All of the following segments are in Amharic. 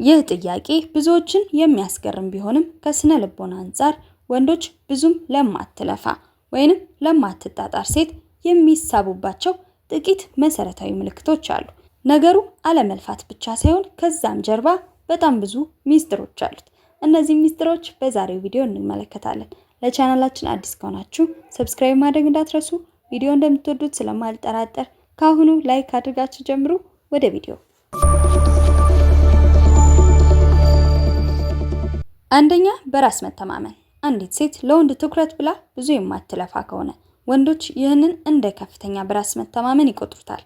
ይህ ጥያቄ ብዙዎችን የሚያስገርም ቢሆንም ከስነ ልቦና አንፃር ወንዶች ብዙም ለማትለፋ ወይንም ለማትጣጣር ሴት የሚሳቡባቸው ጥቂት መሰረታዊ ምልክቶች አሉ። ነገሩ አለመልፋት ብቻ ሳይሆን ከዛም ጀርባ በጣም ብዙ ሚስጥሮች አሉት። እነዚህ ሚስጥሮች በዛሬው ቪዲዮ እንመለከታለን። ለቻናላችን አዲስ ከሆናችሁ ሰብስክራይብ ማድረግ እንዳትረሱ። ቪዲዮ እንደምትወዱት ስለማልጠራጠር ካሁኑ ላይክ አድርጋችሁ ጀምሩ። ወደ ቪዲዮ። አንደኛ፣ በራስ መተማመን። አንዲት ሴት ለወንድ ትኩረት ብላ ብዙ የማትለፋ ከሆነ ወንዶች ይህንን እንደ ከፍተኛ በራስ መተማመን ይቆጥሩታል።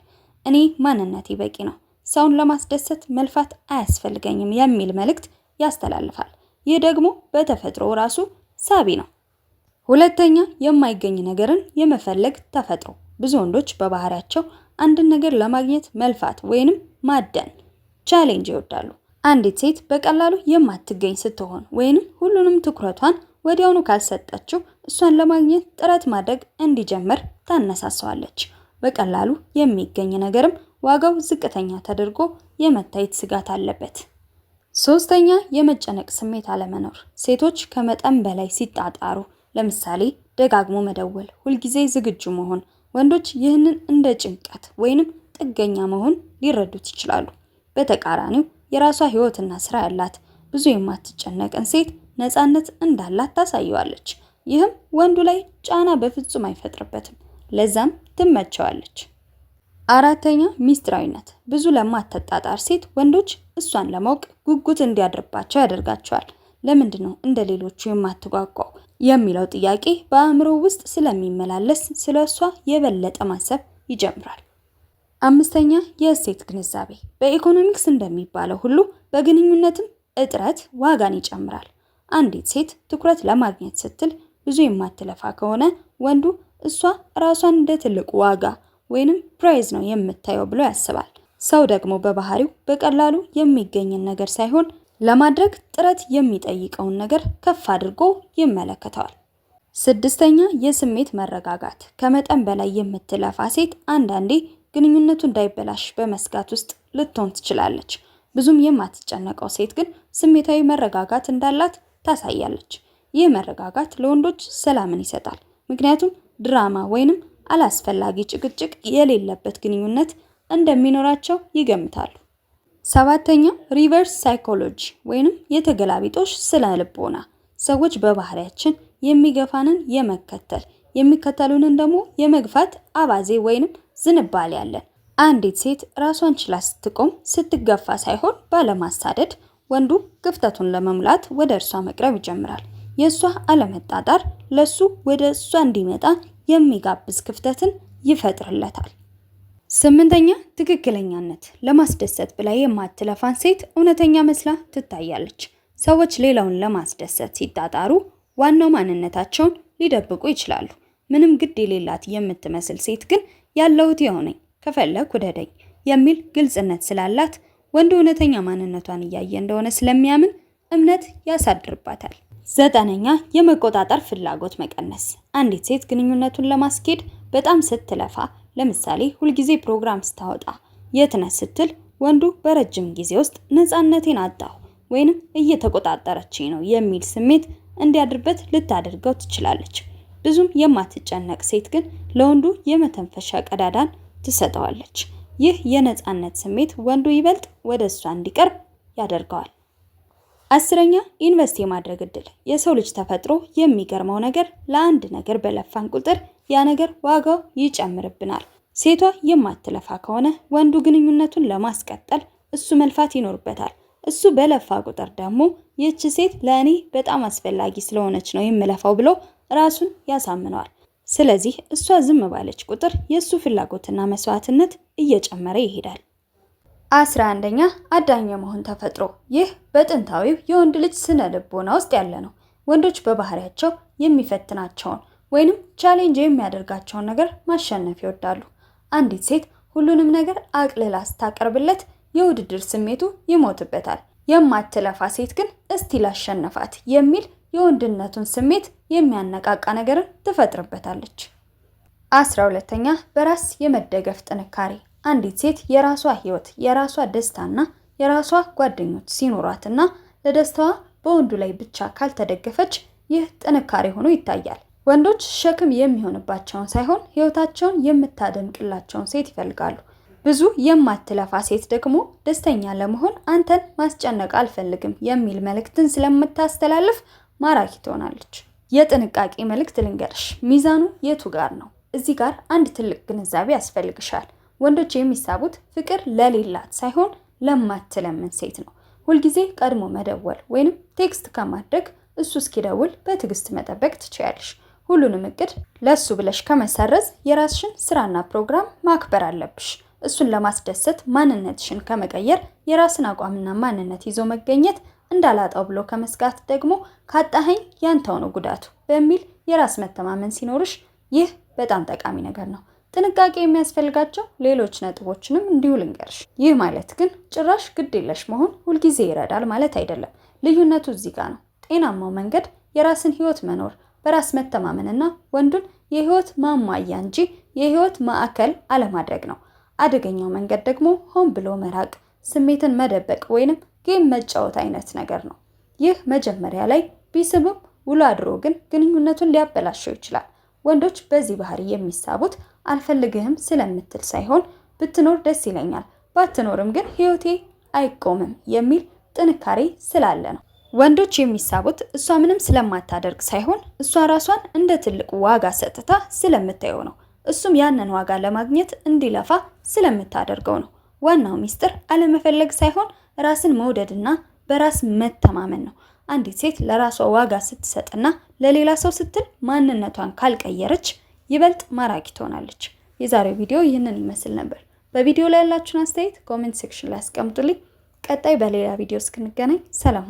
እኔ ማንነቴ በቂ ነው፣ ሰውን ለማስደሰት መልፋት አያስፈልገኝም የሚል መልእክት ያስተላልፋል። ይህ ደግሞ በተፈጥሮ ራሱ ሳቢ ነው። ሁለተኛ፣ የማይገኝ ነገርን የመፈለግ ተፈጥሮ። ብዙ ወንዶች በባህሪያቸው አንድን ነገር ለማግኘት መልፋት ወይንም ማደን ቻሌንጅ ይወዳሉ። አንዲት ሴት በቀላሉ የማትገኝ ስትሆን ወይንም ሁሉንም ትኩረቷን ወዲያውኑ ካልሰጠችው እሷን ለማግኘት ጥረት ማድረግ እንዲጀምር ታነሳሳዋለች። በቀላሉ የሚገኝ ነገርም ዋጋው ዝቅተኛ ተደርጎ የመታየት ስጋት አለበት። ሶስተኛ፣ የመጨነቅ ስሜት አለመኖር። ሴቶች ከመጠን በላይ ሲጣጣሩ፣ ለምሳሌ ደጋግሞ መደወል፣ ሁልጊዜ ዝግጁ መሆን፣ ወንዶች ይህንን እንደ ጭንቀት ወይንም ጥገኛ መሆን ሊረዱት ይችላሉ። በተቃራኒው የራሷ ህይወትና ስራ ያላት ብዙ የማትጨነቅን ሴት ነፃነት እንዳላት ታሳየዋለች። ይህም ወንዱ ላይ ጫና በፍጹም አይፈጥርበትም፣ ለዛም ትመቸዋለች። አራተኛ፣ ሚስጥራዊነት። ብዙ ለማትጣጣር ሴት ወንዶች እሷን ለማወቅ ጉጉት እንዲያድርባቸው ያደርጋቸዋል። ለምንድን ነው እንደ ሌሎቹ የማትጓጓው የሚለው ጥያቄ በአእምሮ ውስጥ ስለሚመላለስ ስለሷ የበለጠ ማሰብ ይጀምራል። አምስተኛ፣ የእሴት ግንዛቤ። በኢኮኖሚክስ እንደሚባለው ሁሉ በግንኙነትም እጥረት ዋጋን ይጨምራል። አንዲት ሴት ትኩረት ለማግኘት ስትል ብዙ የማትለፋ ከሆነ ወንዱ እሷ ራሷን እንደ ትልቁ ዋጋ ወይንም ፕራይዝ ነው የምታየው ብሎ ያስባል። ሰው ደግሞ በባህሪው በቀላሉ የሚገኝን ነገር ሳይሆን ለማድረግ ጥረት የሚጠይቀውን ነገር ከፍ አድርጎ ይመለከተዋል። ስድስተኛ፣ የስሜት መረጋጋት። ከመጠን በላይ የምትለፋ ሴት አንዳንዴ ግንኙነቱ እንዳይበላሽ በመስጋት ውስጥ ልትሆን ትችላለች። ብዙም የማትጨነቀው ሴት ግን ስሜታዊ መረጋጋት እንዳላት ታሳያለች። ይህ መረጋጋት ለወንዶች ሰላምን ይሰጣል፣ ምክንያቱም ድራማ ወይንም አላስፈላጊ ጭቅጭቅ የሌለበት ግንኙነት እንደሚኖራቸው ይገምታሉ። ሰባተኛ፣ ሪቨርስ ሳይኮሎጂ ወይንም የተገላቢጦሽ ስነ ልቦና። ሰዎች በባህሪያችን የሚገፋንን የመከተል የሚከተሉንን ደግሞ የመግፋት አባዜ ወይንም ዝንባሌ አለን። አንዲት ሴት ራሷን ችላ ስትቆም ስትገፋ ሳይሆን ባለማሳደድ ወንዱ ክፍተቱን ለመሙላት ወደ እርሷ መቅረብ ይጀምራል። የእሷ አለመጣጣር ለሱ ወደ እሷ እንዲመጣ የሚጋብዝ ክፍተትን ይፈጥርለታል። ስምንተኛ፣ ትክክለኛነት። ለማስደሰት ብላ የማትለፋን ሴት እውነተኛ መስላ ትታያለች። ሰዎች ሌላውን ለማስደሰት ሲጣጣሩ ዋናው ማንነታቸውን ሊደብቁ ይችላሉ። ምንም ግድ የሌላት የምትመስል ሴት ግን ያለሁት የሆነኝ ከፈለክ ውደደኝ የሚል ግልጽነት ስላላት ወንዱ እውነተኛ ማንነቷን እያየ እንደሆነ ስለሚያምን እምነት ያሳድርባታል። ዘጠነኛ፣ የመቆጣጠር ፍላጎት መቀነስ። አንዲት ሴት ግንኙነቱን ለማስኬድ በጣም ስትለፋ፣ ለምሳሌ ሁልጊዜ ፕሮግራም ስታወጣ፣ የት ነህ ስትል ወንዱ በረጅም ጊዜ ውስጥ ነፃነቴን አጣሁ ወይንም እየተቆጣጠረችኝ ነው የሚል ስሜት እንዲያድርበት ልታደርገው ትችላለች። ብዙም የማትጨነቅ ሴት ግን ለወንዱ የመተንፈሻ ቀዳዳን ትሰጠዋለች። ይህ የነፃነት ስሜት ወንዱ ይበልጥ ወደ እሷ እንዲቀርብ ያደርገዋል። አስረኛ፣ ኢንቨስት የማድረግ እድል። የሰው ልጅ ተፈጥሮ የሚገርመው ነገር ለአንድ ነገር በለፋን ቁጥር ያ ነገር ዋጋው ይጨምርብናል። ሴቷ የማትለፋ ከሆነ ወንዱ ግንኙነቱን ለማስቀጠል እሱ መልፋት ይኖርበታል። እሱ በለፋ ቁጥር ደግሞ ይህች ሴት ለእኔ በጣም አስፈላጊ ስለሆነች ነው የምለፋው ብሎ ራሱን ያሳምነዋል። ስለዚህ እሷ ዝም ባለች ቁጥር የሱ ፍላጎትና መስዋዕትነት እየጨመረ ይሄዳል። 11ኛ፣ አዳኝ የመሆን ተፈጥሮ። ይህ በጥንታዊው የወንድ ልጅ ስነ ልቦና ውስጥ ያለ ነው። ወንዶች በባህሪያቸው የሚፈትናቸውን ወይንም ቻሌንጅ የሚያደርጋቸውን ነገር ማሸነፍ ይወዳሉ። አንዲት ሴት ሁሉንም ነገር አቅልላ ስታቀርብለት የውድድር ስሜቱ ይሞትበታል። የማትለፋ ሴት ግን እስቲ ላሸነፋት የሚል የወንድነቱን ስሜት የሚያነቃቃ ነገርን ትፈጥርበታለች። 12ኛ፣ በራስ የመደገፍ ጥንካሬ። አንዲት ሴት የራሷ ህይወት፣ የራሷ ደስታና የራሷ ጓደኞች ሲኖሯትና ለደስታዋ በወንዱ ላይ ብቻ ካልተደገፈች ይህ ጥንካሬ ሆኖ ይታያል። ወንዶች ሸክም የሚሆንባቸውን ሳይሆን ህይወታቸውን የምታደምቅላቸውን ሴት ይፈልጋሉ። ብዙ የማትለፋ ሴት ደግሞ ደስተኛ ለመሆን አንተን ማስጨነቅ አልፈልግም የሚል መልእክትን ስለምታስተላልፍ ማራኪ ትሆናለች። የጥንቃቄ መልእክት ልንገርሽ፣ ሚዛኑ የቱ ጋር ነው? እዚህ ጋር አንድ ትልቅ ግንዛቤ ያስፈልግሻል። ወንዶች የሚሳቡት ፍቅር ለሌላት ሳይሆን ለማትለምን ሴት ነው። ሁልጊዜ ቀድሞ መደወል ወይንም ቴክስት ከማድረግ እሱ እስኪደውል በትዕግስት መጠበቅ ትችያለሽ። ሁሉንም እቅድ ለሱ ብለሽ ከመሰረዝ የራስሽን ስራና ፕሮግራም ማክበር አለብሽ። እሱን ለማስደሰት ማንነትሽን ከመቀየር የራስን አቋምና ማንነት ይዞ መገኘት እንዳላጣው ብሎ ከመስጋት ደግሞ ካጣኸኝ ያንተው ነው ጉዳቱ በሚል የራስ መተማመን ሲኖርሽ ይህ በጣም ጠቃሚ ነገር ነው። ጥንቃቄ የሚያስፈልጋቸው ሌሎች ነጥቦችንም እንዲሁ ልንገርሽ። ይህ ማለት ግን ጭራሽ ግድ የለሽ መሆን ሁልጊዜ ይረዳል ማለት አይደለም። ልዩነቱ እዚህ ጋር ነው። ጤናማው መንገድ የራስን ህይወት መኖር፣ በራስ መተማመንና ወንዱን የህይወት ማሟያ እንጂ የህይወት ማዕከል አለማድረግ ነው። አደገኛው መንገድ ደግሞ ሆን ብሎ መራቅ፣ ስሜትን መደበቅ ወይንም ጌም መጫወት አይነት ነገር ነው። ይህ መጀመሪያ ላይ ቢስብም ውሎ አድሮ ግን ግንኙነቱን ሊያበላሸው ይችላል። ወንዶች በዚህ ባህሪ የሚሳቡት አልፈልግህም ስለምትል ሳይሆን ብትኖር ደስ ይለኛል፣ ባትኖርም ግን ህይወቴ አይቆምም የሚል ጥንካሬ ስላለ ነው። ወንዶች የሚሳቡት እሷ ምንም ስለማታደርግ ሳይሆን እሷ ራሷን እንደ ትልቅ ዋጋ ሰጥታ ስለምታየው ነው። እሱም ያንን ዋጋ ለማግኘት እንዲለፋ ስለምታደርገው ነው። ዋናው ሚስጥር አለመፈለግ ሳይሆን ራስን መውደድና በራስ መተማመን ነው። አንዲት ሴት ለራሷ ዋጋ ስትሰጥና ለሌላ ሰው ስትል ማንነቷን ካልቀየረች ይበልጥ ማራኪ ትሆናለች። የዛሬው ቪዲዮ ይህንን ይመስል ነበር። በቪዲዮ ላይ ያላችሁን አስተያየት ኮሜንት ሴክሽን ላይ አስቀምጡልኝ። ቀጣይ በሌላ ቪዲዮ እስክንገናኝ ሰላም።